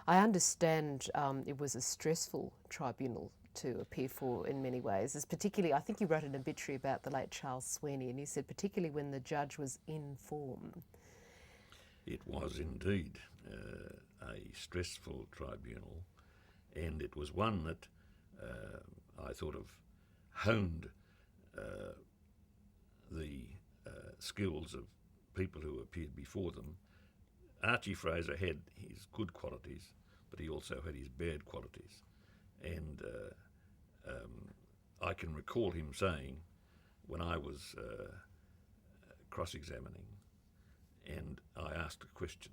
I understand it was a stressful tribunal to appear for in many ways, as particularly, I think you wrote an obituary about the late Charles Sweeney, and you said particularly when the judge was in form. It was indeed a stressful tribunal, and it was one that I thought of honed the skills of people who appeared before them. Archie Fraser had his good qualities, but he also had his bad qualities. And I can recall him saying, when I was cross-examining, and I asked a question,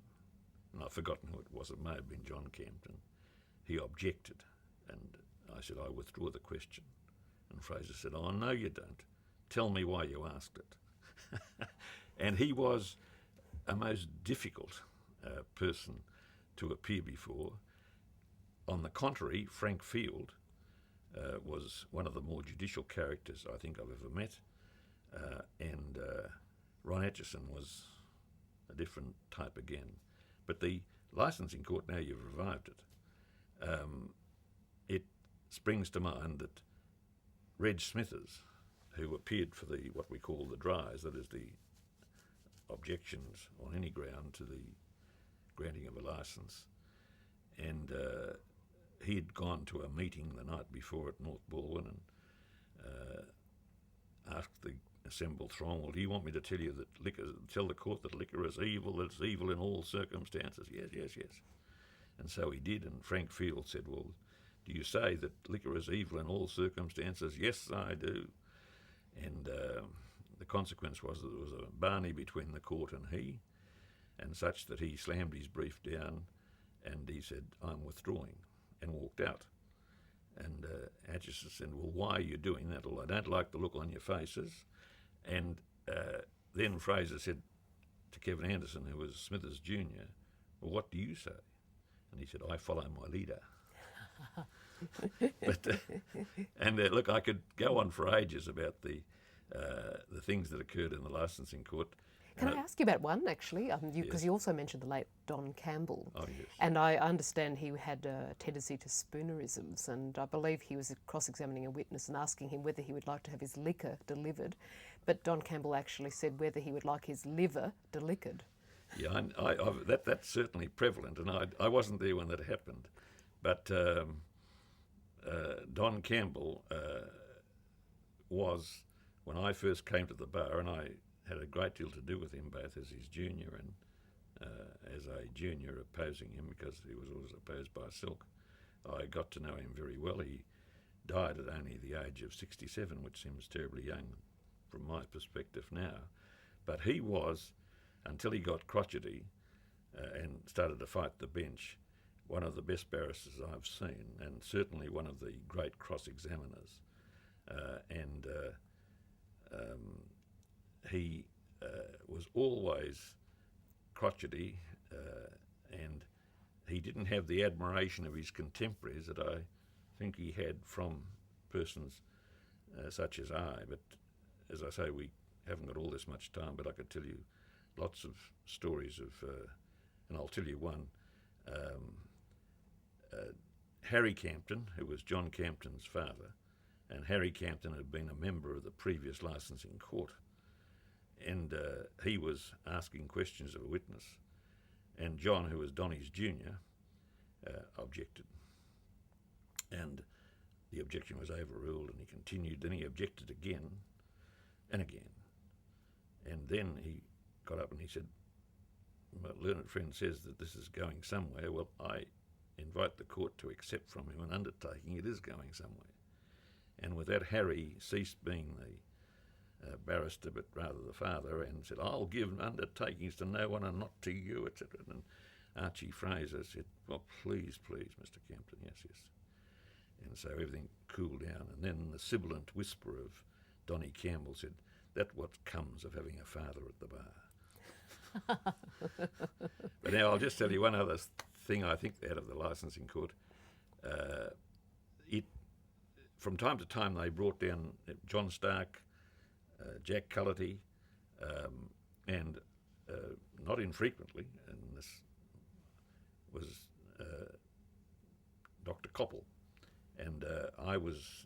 and I've forgotten who it was, it may have been John Campton, he objected, and I said, I withdraw the question. And Fraser said, oh, no, you don't. Tell me why you asked it. And he was a most difficult person to appear before. On the contrary, Frank Field was one of the more judicial characters I think I've ever met, and Ron Atchison was a different type again. But the licensing court, now you've revived it, it springs to mind that Reg Smithers, who appeared for the what we call the dries, that is the objections on any ground to the granting of a licence, and he had gone to a meeting the night before at North Balwyn and asked the assembled throng, well, do you want me to tell you that tell the court that liquor is evil, that it's evil in all circumstances? Yes, yes, yes. And so he did, and Frank Field said, well, do you say that liquor is evil in all circumstances? Yes, I do. And the consequence was that there was a barney between the court and he, and such that he slammed his brief down and he said, I'm withdrawing, and walked out. And Atchison said, well, why are you doing that? Well, I don't like the look on your faces. And then Fraser said to Kevin Anderson, who was Smithers Jr., well, what do you say? And he said, I follow my leader. Look, I could go on for ages about the things that occurred in the licensing court. Can I ask you about one, actually? Because Yes. you also mentioned the late Don Campbell. Oh, yes. And I understand he had a tendency to spoonerisms, and I believe he was cross-examining a witness and asking him whether he would like to have his liquor delivered. But Don Campbell actually said whether he would like his liver deliquored. Yeah, that's certainly prevalent, and I wasn't there when that happened. But Don Campbell was, when I first came to the bar, and I had a great deal to do with him both as his junior and as a junior opposing him, because he was always opposed by Silk. I got to know him very well. He died at only the age of 67, which seems terribly young from my perspective now. But he was, until he got crotchety and started to fight the bench, one of the best barristers I've seen, and certainly one of the great cross-examiners. He was always crotchety, and he didn't have the admiration of his contemporaries that I think he had from persons such as I. But as I say, we haven't got all this much time, but I could tell you lots of stories of, and I'll tell you one. Harry Campton, who was John Campton's father, and Harry Campton had been a member of the previous licensing court, and he was asking questions of a witness, and John, who was Donny's junior, objected, and the objection was overruled, and he continued. Then he objected again and again, and then he got up and he said, my learned friend says that this is going somewhere. Well, I invite the court to accept from him an undertaking it is going somewhere. And with that, Harry ceased being the barrister, but rather the father, and said, I'll give undertakings to no one and not to you, etc. And Archie Fraser said, well, please, please, Mr. Campton, yes, yes. And so everything cooled down. And then the sibilant whisper of Donny Campbell said, that's what comes of having a father at the bar. But now I'll just tell you one other thing I think out of the licensing court. From time to time they brought down John Stark, Jack Cullity, and not infrequently, and this was Koppel. And I was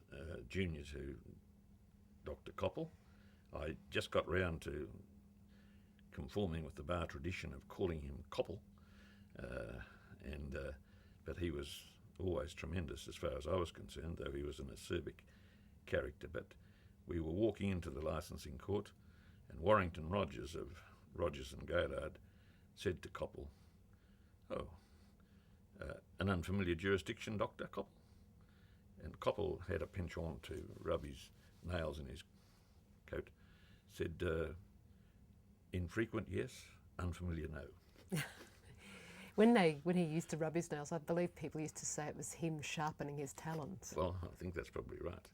junior to Dr. Koppel. I just got round to conforming with the bar tradition of calling him Koppel, but he was always tremendous as far as I was concerned, though he was an acerbic character. But we were walking into the licensing court, and Warrington Rogers of Rogers and Gaillard said to Koppel, "Oh, an unfamiliar jurisdiction, Dr. Koppel?" And Koppel had a penchant to rub his nails in his coat, said, "Infrequent, yes, unfamiliar, no." When he used to rub his nails, I believe people used to say it was him sharpening his talons. Well, I think that's probably right.